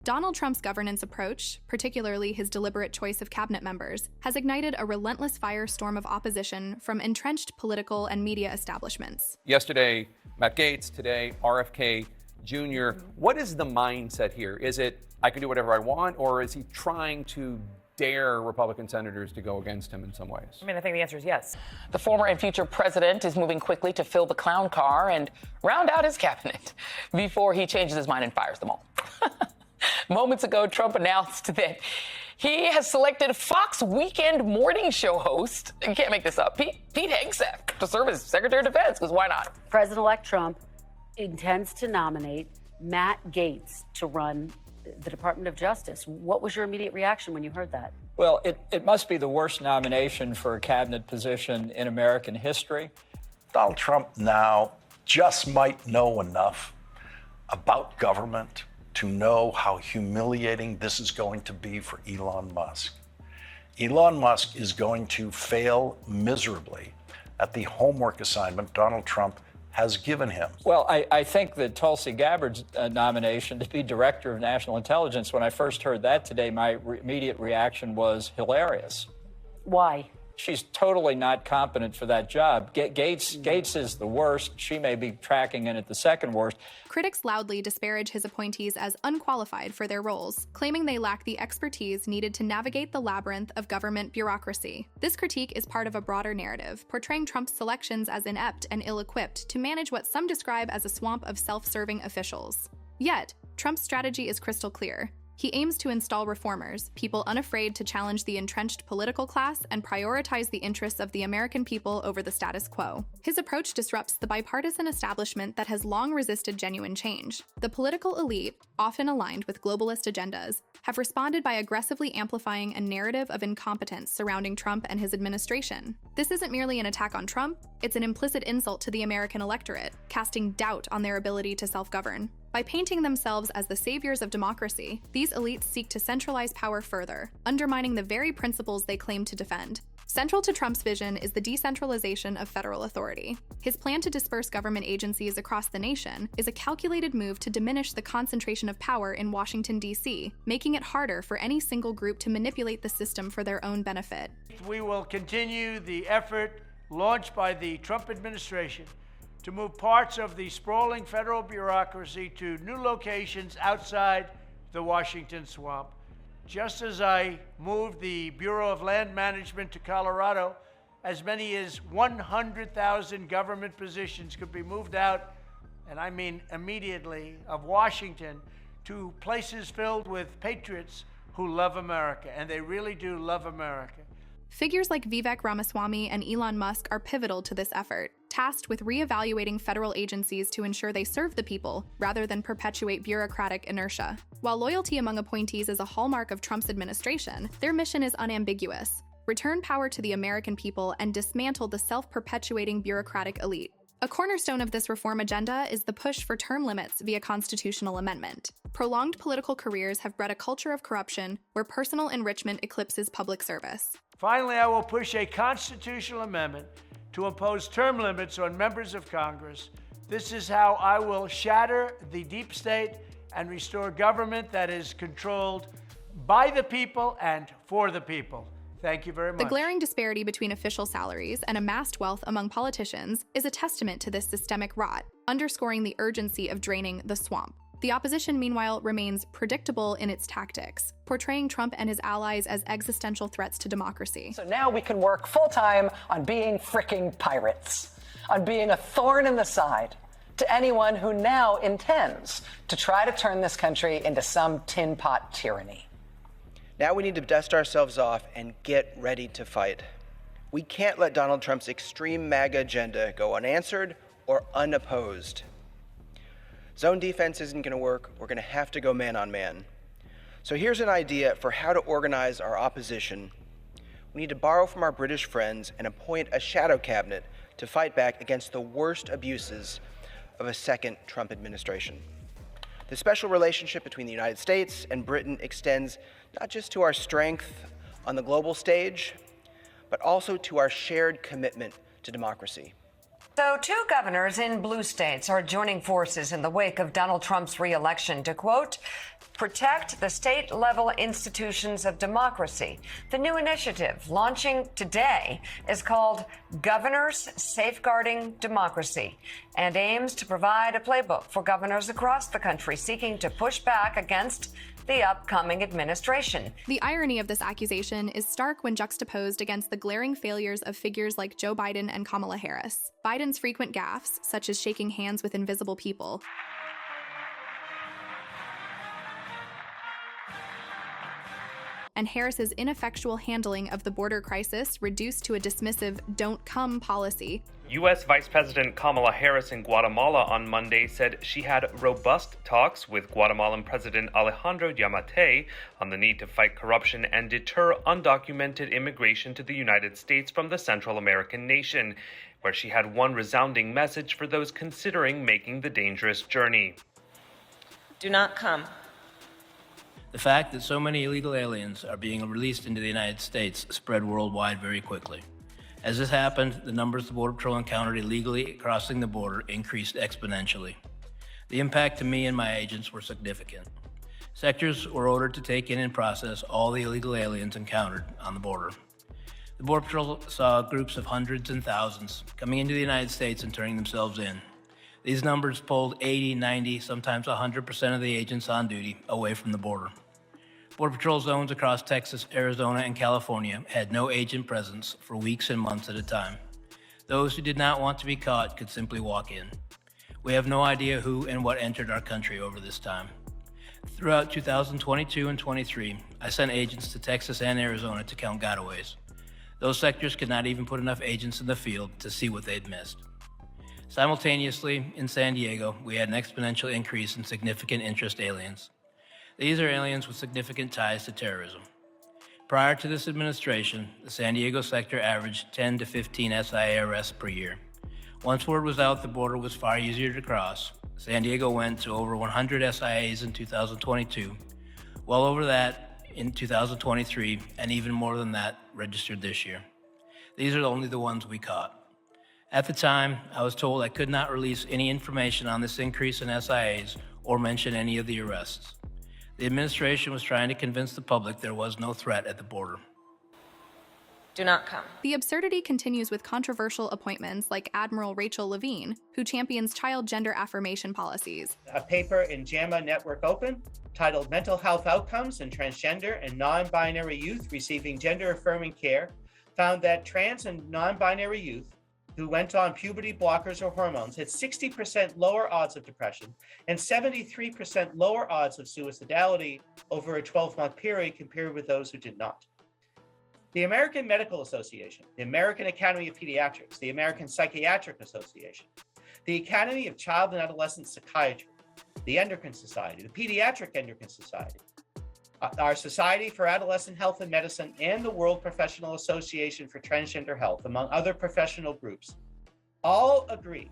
Donald Trump's governance approach, particularly his deliberate choice of cabinet members, has ignited a relentless firestorm of opposition from entrenched political and media establishments. Yesterday, Matt Gaetz, today, RFK Jr. What is the mindset here? Is it, I can do whatever I want, or is he trying to dare Republican senators to go against him in some ways? I mean, I think the answer is yes. The former and future president is moving quickly to fill the clown car and round out his cabinet before he changes his mind and fires them all. Moments ago, Trump announced that he has selected Fox Weekend morning show host, you can't make this up, Pete Hegseth, to serve as Secretary of Defense, because why not? President-elect Trump intends to nominate Matt Gaetz to run the Department of Justice. What was your immediate reaction when you heard that? Well, it must be the worst nomination for a cabinet position in American history. Donald Trump now just might know enough about government to know how humiliating this is going to be for Elon Musk. Elon Musk is going to fail miserably at the homework assignment Donald Trump has given him. Well, I think that Tulsi Gabbard's nomination to be Director of National Intelligence, when I first heard that today, my immediate reaction was hilarious. Why? She's totally not competent for that job. Gaetz is the worst. She may be tracking in at the second worst. Critics loudly disparage his appointees as unqualified for their roles, claiming they lack the expertise needed to navigate the labyrinth of government bureaucracy. This critique is part of a broader narrative, portraying Trump's selections as inept and ill-equipped to manage what some describe as a swamp of self-serving officials. Yet, Trump's strategy is crystal clear. He aims to install reformers, people unafraid to challenge the entrenched political class and prioritize the interests of the American people over the status quo. His approach disrupts the bipartisan establishment that has long resisted genuine change. The political elite, often aligned with globalist agendas, have responded by aggressively amplifying a narrative of incompetence surrounding Trump and his administration. This isn't merely an attack on Trump, it's an implicit insult to the American electorate, casting doubt on their ability to self-govern. By painting themselves as the saviors of democracy, these elites seek to centralize power further, undermining the very principles they claim to defend. Central to Trump's vision is the decentralization of federal authority. His plan to disperse government agencies across the nation is a calculated move to diminish the concentration of power in Washington, D.C., making it harder for any single group to manipulate the system for their own benefit. We will continue the effort launched by the Trump administration to move parts of the sprawling federal bureaucracy to new locations outside the Washington swamp. Just as I moved the Bureau of Land Management to Colorado, as many as 100,000 government positions could be moved out, and I mean immediately, of Washington to places filled with patriots who love America, and they really do love America. Figures like Vivek Ramaswamy and Elon Musk are pivotal to this effort, tasked with re-evaluating federal agencies to ensure they serve the people rather than perpetuate bureaucratic inertia. While loyalty among appointees is a hallmark of Trump's administration, their mission is unambiguous: return power to the American people and dismantle the self-perpetuating bureaucratic elite. A cornerstone of this reform agenda is the push for term limits via constitutional amendment. Prolonged political careers have bred a culture of corruption where personal enrichment eclipses public service. Finally, I will push a constitutional amendment to impose term limits on members of Congress. This is how I will shatter the deep state and restore government that is controlled by the people and for the people. Thank you very much. The glaring disparity between official salaries and amassed wealth among politicians is a testament to this systemic rot, underscoring the urgency of draining the swamp. The opposition, meanwhile, remains predictable in its tactics, portraying Trump and his allies as existential threats to democracy. So now we can work full-time on being fricking pirates, on being a thorn in the side to anyone who now intends to try to turn this country into some tin pot tyranny. Now we need to dust ourselves off and get ready to fight. We can't let Donald Trump's extreme MAGA agenda go unanswered or unopposed. Zone defense isn't going to work. We're going to have to go man on man. So here's an idea for how to organize our opposition. We need to borrow from our British friends and appoint a shadow cabinet to fight back against the worst abuses of a second Trump administration. The special relationship between the United States and Britain extends not just to our strength on the global stage, but also to our shared commitment to democracy. So, two governors in blue states are joining forces in the wake of Donald Trump's re-election to, quote, protect the state-level institutions of democracy. The new initiative, launching today, is called Governors Safeguarding Democracy and aims to provide a playbook for governors across the country seeking to push back against the upcoming administration. The irony of this accusation is stark when juxtaposed against the glaring failures of figures like Joe Biden and Kamala Harris. Biden's frequent gaffes, such as shaking hands with invisible people, and Harris's ineffectual handling of the border crisis reduced to a dismissive "don't come" policy. U.S. Vice President Kamala Harris in Guatemala on Monday said she had robust talks with Guatemalan President Alejandro Yamatei on the need to fight corruption and deter undocumented immigration to the United States from the Central American nation, where she had one resounding message for those considering making the dangerous journey. Do not come. The fact that so many illegal aliens are being released into the United States spread worldwide very quickly. As this happened, the numbers the Border Patrol encountered illegally crossing the border increased exponentially. The impact to me and my agents were significant. Sectors were ordered to take in and process all the illegal aliens encountered on the border. The Border Patrol saw groups of hundreds and thousands coming into the United States and turning themselves in. These numbers pulled 80, 90, sometimes 100% of the agents on duty away from the border. Border Patrol zones across Texas, Arizona, and California had no agent presence for weeks and months at a time. Those who did not want to be caught could simply walk in. We have no idea who and what entered our country over this time. Throughout 2022 and 23, I sent agents to Texas and Arizona to count gotaways. Those sectors could not even put enough agents in the field to see what they'd missed. Simultaneously, in San Diego, we had an exponential increase in significant interest aliens. These are aliens with significant ties to terrorism. Prior to this administration, the San Diego sector averaged 10 to 15 SIA arrests per year. Once word was out the border was far easier to cross, San Diego went to over 100 SIAs in 2022, well over that in 2023, and even more than that registered this year. These are only the ones we caught. At the time, I was told I could not release any information on this increase in SIAs or mention any of the arrests. The administration was trying to convince the public there was no threat at the border. Do not come. The absurdity continues with controversial appointments like Admiral Rachel Levine, who champions child gender affirmation policies. A paper in JAMA Network Open titled Mental Health Outcomes in Transgender and Non-Binary Youth Receiving Gender-Affirming Care found that trans and non-binary youth who went on puberty blockers or hormones had 60% lower odds of depression and 73% lower odds of suicidality over a 12-month period compared with those who did not. The American Medical Association, the American Academy of Pediatrics, the American Psychiatric Association, the Academy of Child and Adolescent Psychiatry, the Endocrine Society, the Pediatric Endocrine Society, our Society for Adolescent Health and Medicine, and the World Professional Association for Transgender Health, among other professional groups, all agree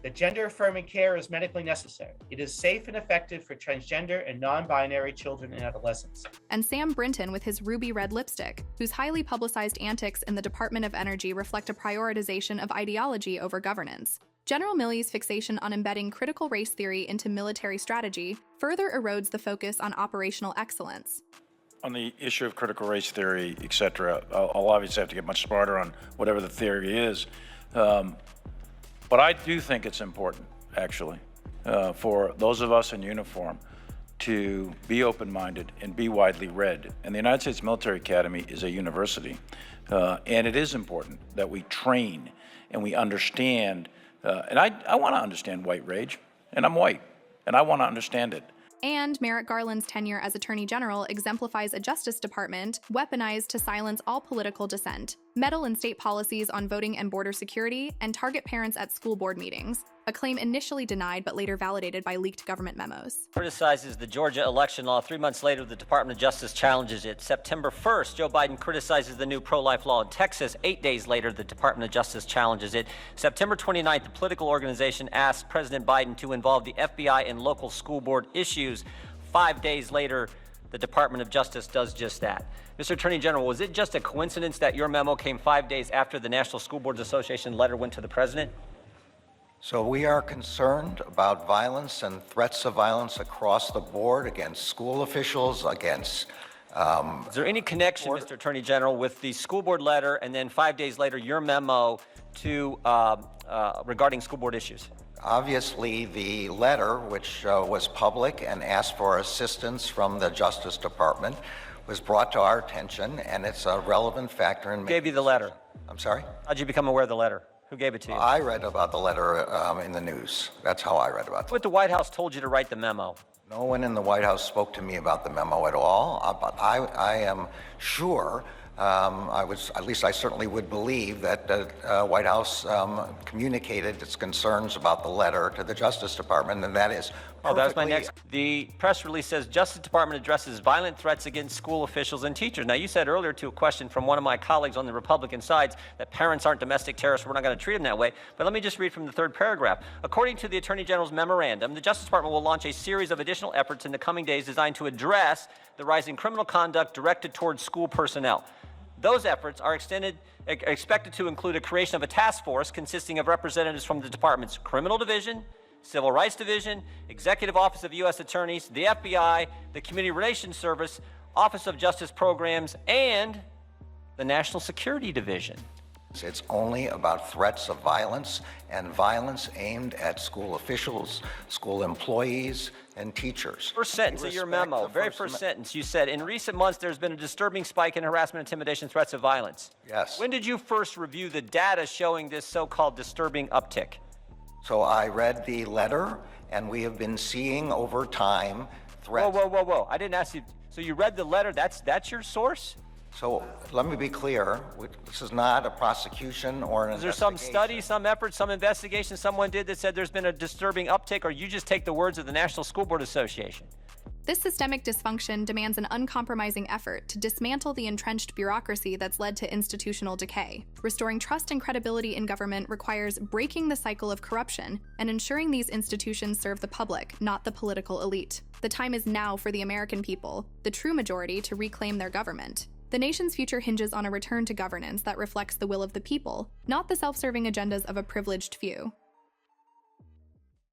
that gender-affirming care is medically necessary. It is safe and effective for transgender and non-binary children and adolescents. And Sam Brinton with his ruby red lipstick, whose highly publicized antics in the Department of Energy reflect a prioritization of ideology over governance. General Milley's fixation on embedding critical race theory into military strategy further erodes the focus on operational excellence. On the issue of critical race theory, et cetera, I'll obviously have to get much smarter on whatever the theory is. But I do think it's important, actually, for those of us in uniform to be open-minded and be widely read. And the United States Military Academy is a university. And it is important that we train and we understand. And I want to understand white rage, and I'm white, and I want to understand it. And Merrick Garland's tenure as Attorney General exemplifies a Justice Department weaponized to silence all political dissent, meddle in state policies on voting and border security, and target parents at school board meetings, a claim initially denied but later validated by leaked government memos. Criticizes the Georgia election law. 3 months later, the Department of Justice challenges it. September 1st, Joe Biden criticizes the new pro-life law in Texas. 8 days later, the Department of Justice challenges it. September 29th, the political organization asked President Biden to involve the FBI in local school board issues. 5 days later, the Department of Justice does just that. Mr. Attorney General, was it just a coincidence that your memo came 5 days after the National School Boards Association letter went to the president? So we are concerned about violence and threats of violence across the board against school officials, against Is there any connection, Mr. Attorney General, with the school board letter and then 5 days later your memo to regarding school board issues? Obviously, the letter, which was public and asked for assistance from the Justice Department, was brought to our attention, and it's a relevant factor in Who gave you the letter? I'm sorry? How'd you become aware of the letter? Who gave it to you? I read about the letter in the news. That's how I read about it. What the White House told you to write the memo? No one in the White House spoke to me about the memo at all, but I am sure, at least I certainly would believe that the White House communicated its concerns about the letter to the Justice Department, and that is Oh, that was my next. The press release says Justice Department addresses violent threats against school officials and teachers. Now, you said earlier to a question from one of my colleagues on the Republican side that parents aren't domestic terrorists. We're not going to treat them that way. But let me just read from the third paragraph. According to the Attorney General's memorandum, the Justice Department will launch a series of additional efforts in the coming days designed to address the rising criminal conduct directed towards school personnel. Those efforts are expected to include a creation of a task force consisting of representatives from the department's Criminal Division, Civil Rights Division, Executive Office of U.S. Attorneys, the FBI, the Community Relations Service, Office of Justice Programs, and the National Security Division. It's only about threats of violence and violence aimed at school officials, school employees, and teachers. First sentence of your memo, very first sentence, you said, in recent months there's been a disturbing spike in harassment, intimidation, threats of violence. Yes. When did you first review the data showing this so-called disturbing uptick? So I read the letter, and we have been seeing over time threats. Whoa. I didn't ask you. So you read the letter, that's your source? So let me be clear, this is not a prosecution or an Is there some study, some effort, some investigation someone did that said there's been a disturbing uptick, or you just take the words of the National School Board Association? This systemic dysfunction demands an uncompromising effort to dismantle the entrenched bureaucracy that's led to institutional decay. Restoring trust and credibility in government requires breaking the cycle of corruption and ensuring these institutions serve the public, not the political elite. The time is now for the American people, the true majority, to reclaim their government. The nation's future hinges on a return to governance that reflects the will of the people, not the self-serving agendas of a privileged few.